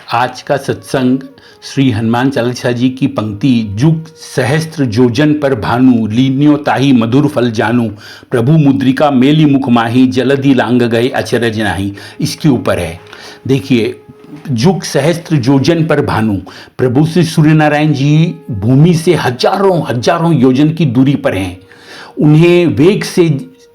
आज का सत्संग श्री हनुमान चालीसा जी की पंक्ति जुग सहस्त्र जोजन पर भानु लीन्यो ताहि मधुर फल जानू प्रभु मुद्रिका मेली मुख माही जलधि लांग गए अचरज नाही, इसके ऊपर है। देखिए, जुग सहस्त्र जोजन पर भानु, प्रभु श्री सूर्य नारायण जी भूमि से हजारों हजारों योजन की दूरी पर हैं। उन्हें वेग से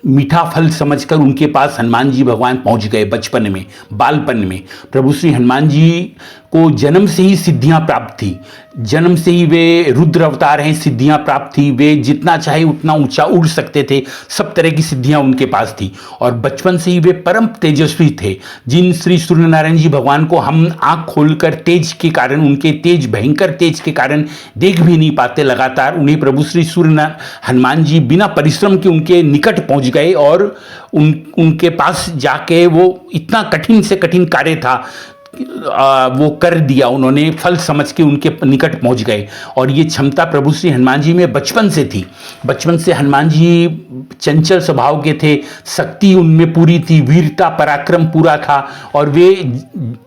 मीठा फल समझकर उनके पास हनुमान जी भगवान पहुंच गए। बचपन में, बालपन में प्रभु श्री हनुमान जी को जन्म से ही सिद्धियां प्राप्त थी। जन्म से ही वे रुद्र अवतार हैं, सिद्धियां प्राप्त थी। वे जितना चाहे उतना ऊंचा उड़ सकते थे, सब तरह की सिद्धियां उनके पास थी। और बचपन से ही वे परम तेजस्वी थे, जिन श्री सूर्य नारायण जी भगवान को हम आंख खोलकर तेज के कारण, उनके तेज, भयंकर तेज के कारण देख भी नहीं पाते। लगातार उन्हें प्रभु श्री सूर्य हनुमान जी बिना परिश्रम के उनके निकट पहुंच गए और उनके पास जाके वो इतना कठिन से कठिन कार्य था वो कर दिया। उन्होंने फल समझ के उनके निकट पहुंच गए। और ये क्षमता प्रभु श्री हनुमान जी में बचपन से थी। बचपन से हनुमान जी चंचल स्वभाव के थे, शक्ति उनमें पूरी थी, वीरता पराक्रम पूरा था और वे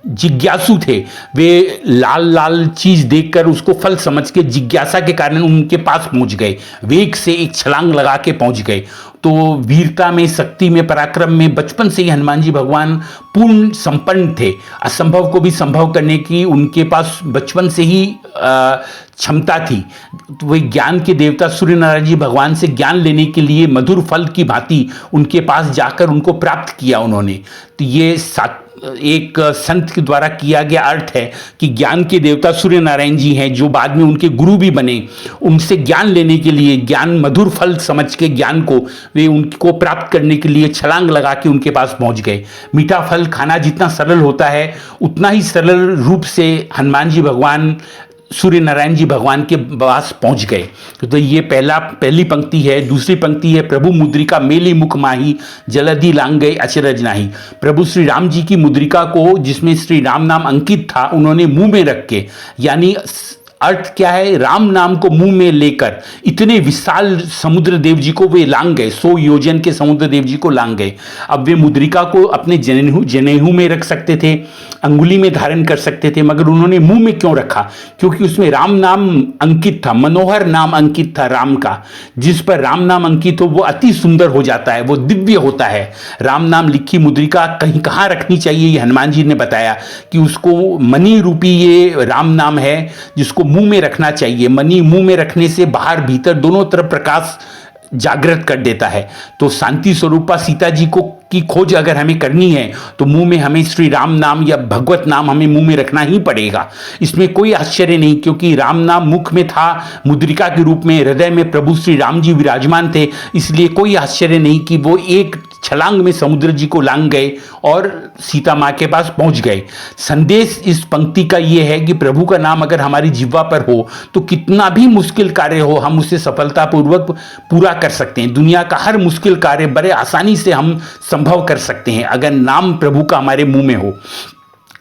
जिज्ञासु थे। वे लाल लाल चीज देखकर उसको फल समझ के जिज्ञासा के कारण उनके पास पहुंच गए, वेग से एक छलांग लगा के पहुंच गए। तो वीरता में, शक्ति में, पराक्रम में बचपन से ही हनुमान जी भगवान पूर्ण संपन्न थे। असंभव को भी संभव करने की उनके पास बचपन से ही क्षमता थी। तो वही ज्ञान के देवता सूर्य नारायण जी भगवान से ज्ञान लेने के लिए मधुर फल की भांति उनके पास जाकर उनको प्राप्त किया उन्होंने। तो ये एक संत के द्वारा किया गया अर्थ है कि ज्ञान के देवता सूर्य नारायण जी हैं, जो बाद में उनके गुरु भी बने। उनसे ज्ञान लेने के लिए, ज्ञान मधुर फल समझ के ज्ञान को वे उनको प्राप्त करने के लिए छलांग लगा के उनके पास पहुंच गए। मीठा फल खाना जितना सरल होता है, उतना ही सरल रूप से हनुमान जी भगवान सूर्य नारायण जी भगवान के पास पहुंच गए। तो ये पहली पंक्ति है। दूसरी पंक्ति है, प्रभु मुद्रिका मेली मुख माही जलधि लांग गए अचरज नाही। प्रभु श्री राम जी की मुद्रिका को, जिसमें श्री राम नाम अंकित था, उन्होंने मुंह में रख के, यानी अर्थ क्या है, राम नाम को मुंह में लेकर इतने विशाल समुद्र देव जी को वे लांग गए। 100 योजन के समुद्र देव जी को लांग गए। अब वे मुद्रिका को अपने जनेऊ में रख सकते थे, अंगुली में धारण कर सकते थे, मगर उन्होंने मुंह में क्यों रखा? क्योंकि उसमें राम नाम अंकित था, मनोहर नाम अंकित था राम का। जिस पर राम नाम अंकित हो वो अति सुंदर हो जाता है, वो दिव्य होता है। राम नाम लिखी मुद्रिका कहीं कहाँ रखनी चाहिए, ये हनुमान जी ने बताया कि उसको मणि रूपी ये राम नाम है, जिसको मुंह में रखना चाहिए। मणि मुंह में रखने से बाहर भीतर दोनों तरफ प्रकाश जागृत कर देता है। तो शांति स्वरूपा सीता जी को की खोज अगर हमें करनी है तो मुंह में हमें श्री राम नाम या भगवत नाम हमें मुंह में रखना ही पड़ेगा। इसमें कोई आश्चर्य नहीं, क्योंकि राम नाम मुख में था, मुद्रिका के रूप में हृदय में प्रभु श्री राम जी विराजमान थे। इसलिए कोई आश्चर्य नहीं कि वो एक छलांग में समुद्र जी को लांग गए और सीता माँ के पास पहुंच गए। संदेश इस पंक्ति का ये है कि प्रभु का नाम अगर हमारी जिह्वा पर हो तो कितना भी मुश्किल कार्य हो, हम उसे सफलतापूर्वक पूरा कर सकते हैं। दुनिया का हर मुश्किल कार्य बड़े आसानी से हम संभव कर सकते हैं अगर नाम प्रभु का हमारे मुंह में हो।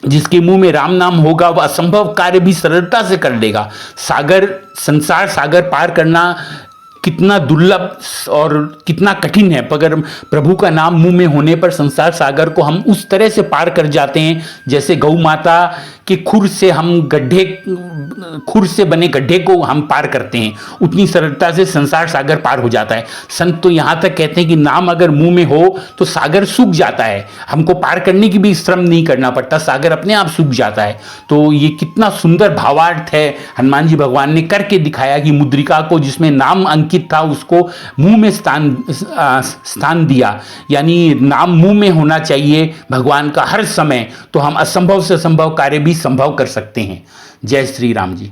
जिसके मुंह में राम नाम होगा वह असंभव कार्य भी सरलता से कर लेगा। संसार सागर पार करना कितना दुर्लभ और कितना कठिन है, मगर प्रभु का नाम मुंह में होने पर संसार सागर को हम उस तरह से पार कर जाते हैं जैसे गौ माता के खुर से बने गड्ढे को हम पार करते हैं, उतनी सरलता से संसार सागर पार हो जाता है। संत तो यहाँ तक कहते हैं कि नाम अगर मुंह में हो तो सागर सूख जाता है, हमको पार करने की भी श्रम नहीं करना पड़ता, सागर अपने आप सूख जाता है। तो ये कितना सुंदर भावार्थ है, हनुमान जी भगवान ने करके दिखाया कि मुद्रिका को, जिसमें नाम अंकित था, उसको मुंह में स्थान दिया। यानी नाम मुंह में होना चाहिए भगवान का हर समय, तो हम असंभव से संभव कार्य भी संभव कर सकते हैं। जय श्री राम जी।